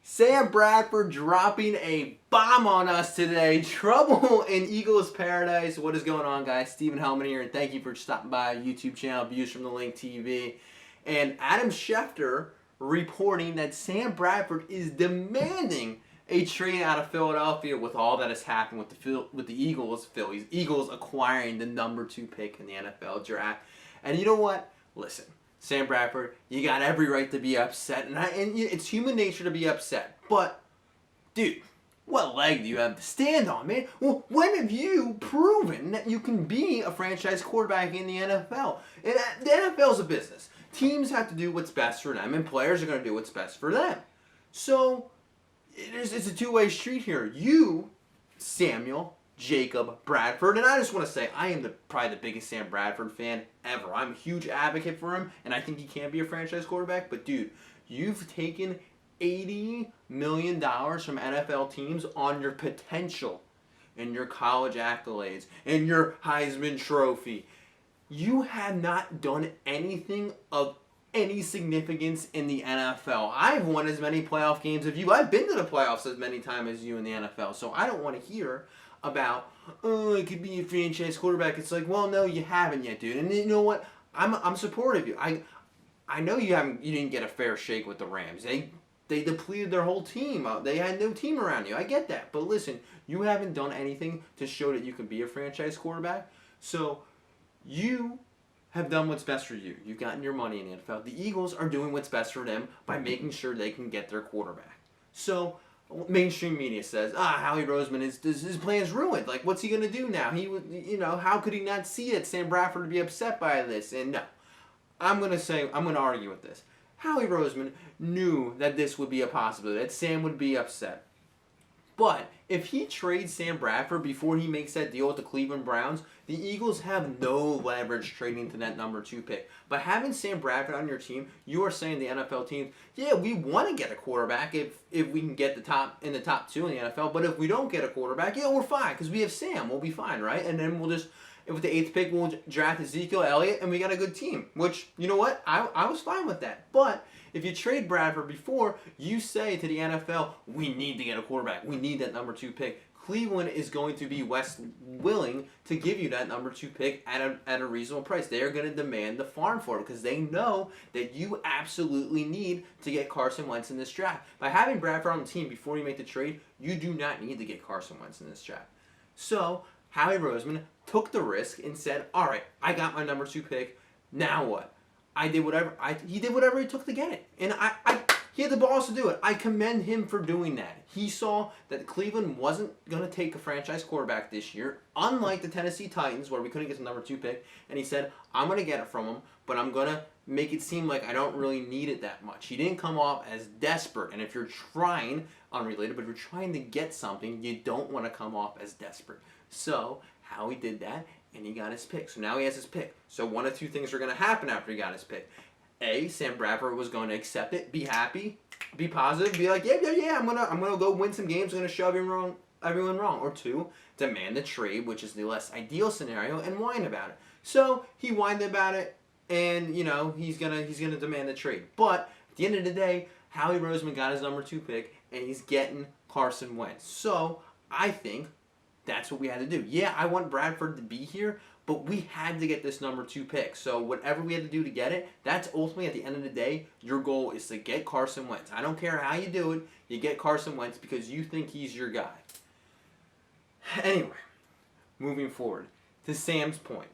Sam Bradford dropping a bomb on us today. Trouble in Eagles Paradise. What is going on, guys? Stephen Hellmann here, and thank you for stopping by our YouTube channel, Views from the Link TV. And Adam Schefter reporting that Sam Bradford is demanding a trade out of Philadelphia with all that has happened with the Eagles acquiring the #2 pick in the NFL draft. And you know what? Listen. Sam Bradford, you got every right to be upset, and it's human nature to be upset. But, dude, what leg do you have to stand on, man? Well, when have you proven that you can be a franchise quarterback in the NFL? And the NFL is a business. Teams have to do what's best for them, and players are going to do what's best for them. So, it's a two-way street here. You, Samuel Jacob Bradford, and I just want to say I am probably the biggest Sam Bradford fan ever. I'm a huge advocate for him, and I think he can be a franchise quarterback. But dude, you've taken $80 million from NFL teams on your potential and your college accolades and your Heisman Trophy. You have not done anything of any significance in the NFL. I've won as many playoff games as you. I've been to the playoffs as many times as you in the NFL. So I don't want to hear about, oh, it could be a franchise quarterback. It's like, well, no, you haven't yet, dude. And you know what? I'm supportive of you. I know you didn't get a fair shake with the Rams. They depleted their whole team. They had no team around you. I get that. But listen, you haven't done anything to show that you can be a franchise quarterback. So you have done what's best for you. You've gotten your money in the NFL. The Eagles are doing what's best for them by making sure they can get their quarterback. So mainstream media says, Howie Roseman his plan's ruined. Like, what's he gonna do now? How could he not see that Sam Bradford would be upset by this? And no, I'm gonna argue with this. Howie Roseman knew that this would be a possibility, that Sam would be upset. But if he trades Sam Bradford before he makes that deal with the Cleveland Browns, the Eagles have no leverage trading to that #2 pick. By having Sam Bradford on your team, you are saying to the NFL teams, yeah, we want to get a quarterback if we can get the top 2 in the NFL. But if we don't get a quarterback, yeah, we're fine because we have Sam. We'll be fine, right? And then with the 8th pick, we'll draft Ezekiel Elliott, and we got a good team. Which, you know what? I was fine with that. But if you trade Bradford before, you say to the NFL, we need to get a quarterback. We need that #2 pick. Cleveland is going to be willing to give you that #2 pick at a reasonable price. They are going to demand the farm for it because they know that you absolutely need to get Carson Wentz in this draft. By having Bradford on the team before you make the trade, you do not need to get Carson Wentz in this draft. So Howie Roseman took the risk and said, all right, I got my #2 pick. Now what? He did whatever he took to get it. And he had the balls to do it. I commend him for doing that. He saw that Cleveland wasn't going to take a franchise quarterback this year, unlike the Tennessee Titans, where we couldn't get the #2 pick. And he said, I'm going to get it from him, but I'm going to make it seem like I don't really need it that much. He didn't come off as desperate. And if you're trying, unrelated, but if you're trying to get something, you don't want to come off as desperate. So Howie did that, and he got his pick. So now he has his pick. So one of two things are going to happen after he got his pick. A, Sam Bradford was going to accept it, be happy, be positive, be like, yeah, I'm gonna go win some games, I'm gonna show everyone wrong. Or 2, demand the trade, which is the less ideal scenario, and whine about it. So he whined about it, and he's gonna demand the trade. But at the end of the day, Howie Roseman got his #2 pick, and he's getting Carson Wentz. So I think that's what we had to do. Yeah, I want Bradford to be here, but we had to get this #2 pick. So whatever we had to do to get it, that's ultimately, at the end of the day, your goal is to get Carson Wentz. I don't care how you do it, you get Carson Wentz because you think he's your guy. Anyway, moving forward, to Sam's point.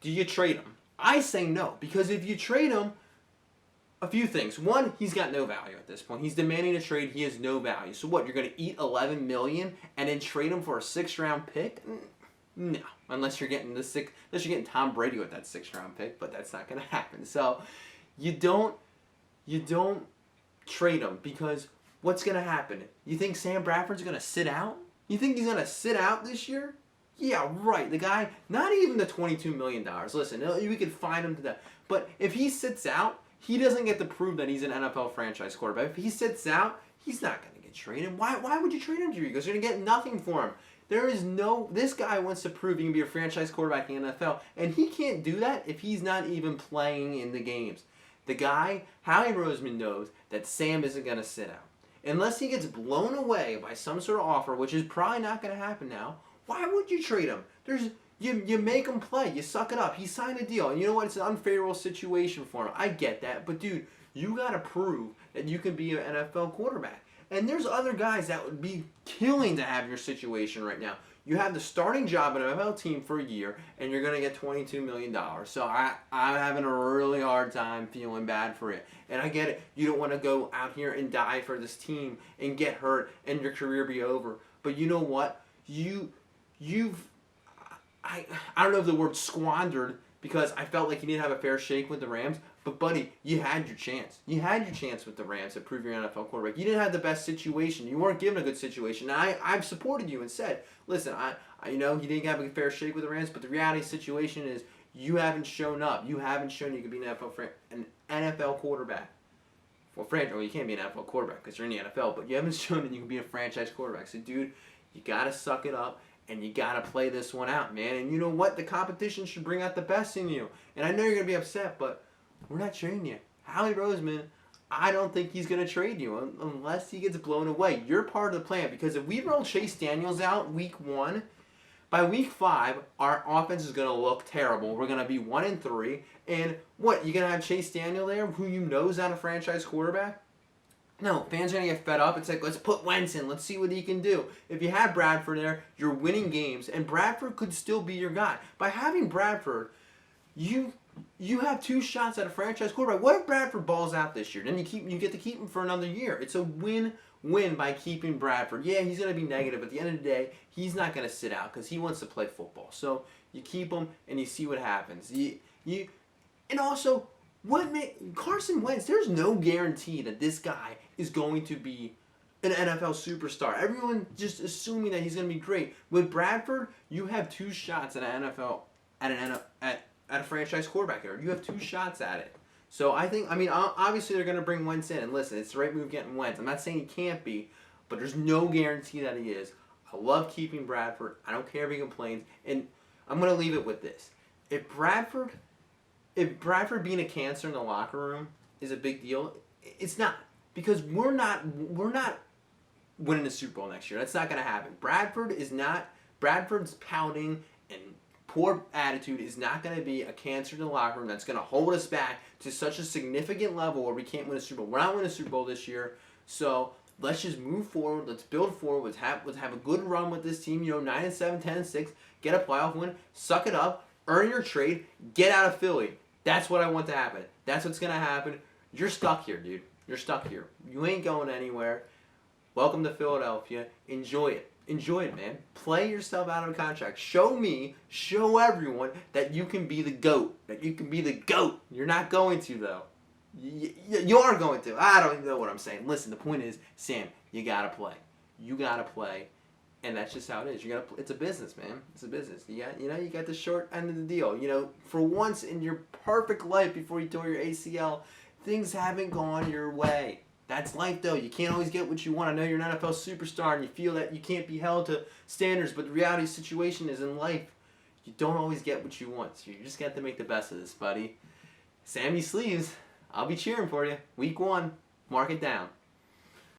Do you trade him? I say no, because if you trade him, a few things. One, he's got no value at this point. He's demanding a trade. He has no value. So what? You're going to eat $11 million and then trade him for a 6th-round pick? No, unless you're getting Tom Brady with that 6th-round pick, but that's not going to happen. So you don't trade him because what's going to happen? You think Sam Bradford's going to sit out? You think he's going to sit out this year? Yeah, right. The guy, not even the $22 million. Listen, we could find him to that. But if he sits out, he doesn't get to prove that he's an NFL franchise quarterback. If he sits out, he's not going to get traded. Why would you trade him to you? Because you're going to get nothing for him. This guy wants to prove he can be a franchise quarterback in the NFL, and he can't do that if he's not even playing in the games. The guy, Howie Roseman, knows that Sam isn't going to sit out. unless he gets blown away by some sort of offer, which is probably not going to happen now, why would you trade him? You make him play. You suck it up. He signed a deal. And you know what? It's an unfavorable situation for him. I get that. But, dude, you got to prove that you can be an NFL quarterback. And there's other guys that would be killing to have your situation right now. You have the starting job at an NFL team for a year, and you're going to get $22 million. So I'm having a really hard time feeling bad for it. And I get it. You don't want to go out here and die for this team and get hurt and your career be over. But you know what? I don't know if the word squandered, because I felt like you didn't have a fair shake with the Rams. But, buddy, you had your chance. You had your chance with the Rams to prove you're an NFL quarterback. You didn't have the best situation. You weren't given a good situation. And I've supported you and said, listen, you didn't have a fair shake with the Rams, but the reality situation is you haven't shown up. You haven't shown you can be an NFL quarterback. Well, you can't be an NFL quarterback because you're in the NFL, but you haven't shown that you can be a franchise quarterback. So, dude, you got to suck it up. And you got to play this one out, man. And you know what? The competition should bring out the best in you. And I know you're going to be upset, but we're not trading you. Howie Roseman, I don't think he's going to trade you unless he gets blown away. You're part of the plan, because if we roll Chase Daniels out week 1, by week 5, our offense is going to look terrible. We're going to be 1-3. And what? You're going to have Chase Daniel there, who you know is not a franchise quarterback? No, fans are going to get fed up. It's like, let's put Wentz in. Let's see what he can do. If you had Bradford there, you're winning games, and Bradford could still be your guy. By having Bradford, you have 2 shots at a franchise quarterback. What if Bradford balls out this year? Then you get to keep him for another year. It's a win-win by keeping Bradford. Yeah, he's going to be negative. At the end of the day, he's not going to sit out because he wants to play football. So you keep him, and you see what happens. And also, Carson Wentz, there's no guarantee that this guy is going to be an NFL superstar. Everyone just assuming that he's going to be great. With Bradford, you have 2 shots at an NFL at a franchise quarterback here. You have 2 shots at it. So obviously they're going to bring Wentz in. And listen, it's the right move getting Wentz. I'm not saying he can't be, but there's no guarantee that he is. I love keeping Bradford. I don't care if he complains. And I'm going to leave it with this. If Bradford being a cancer in the locker room is a big deal, it's not. Because we're not winning the Super Bowl next year. That's not going to happen. Bradford's pouting and poor attitude is not going to be a cancer in the locker room that's going to hold us back to such a significant level where we can't win a Super Bowl. We're not winning a Super Bowl this year. So let's just move forward. Let's build forward. Let's have a good run with this team. 9-7, 10-6, get a playoff win, suck it up, earn your trade, get out of Philly. That's what I want to happen. That's what's going to happen. You're stuck here, dude. You're stuck here. You ain't going anywhere. Welcome to Philadelphia. Enjoy it. Enjoy it, man. Play yourself out of a contract. Show everyone that you can be the GOAT. That you can be the GOAT. You're not going to, though. You are going to. I don't even know what I'm saying. Listen, the point is, Sam, you got to play. You got to play. And that's just how it is. It's a business, man. It's a business. You got the short end of the deal. For once in your perfect life before you tore your ACL, things haven't gone your way. That's life, though. You can't always get what you want. I know you're an NFL superstar and you feel that you can't be held to standards, but the reality situation is in life, you don't always get what you want. So you just got to make the best of this, buddy. Sammy Sleeves, I'll be cheering for you. Week 1, mark it down.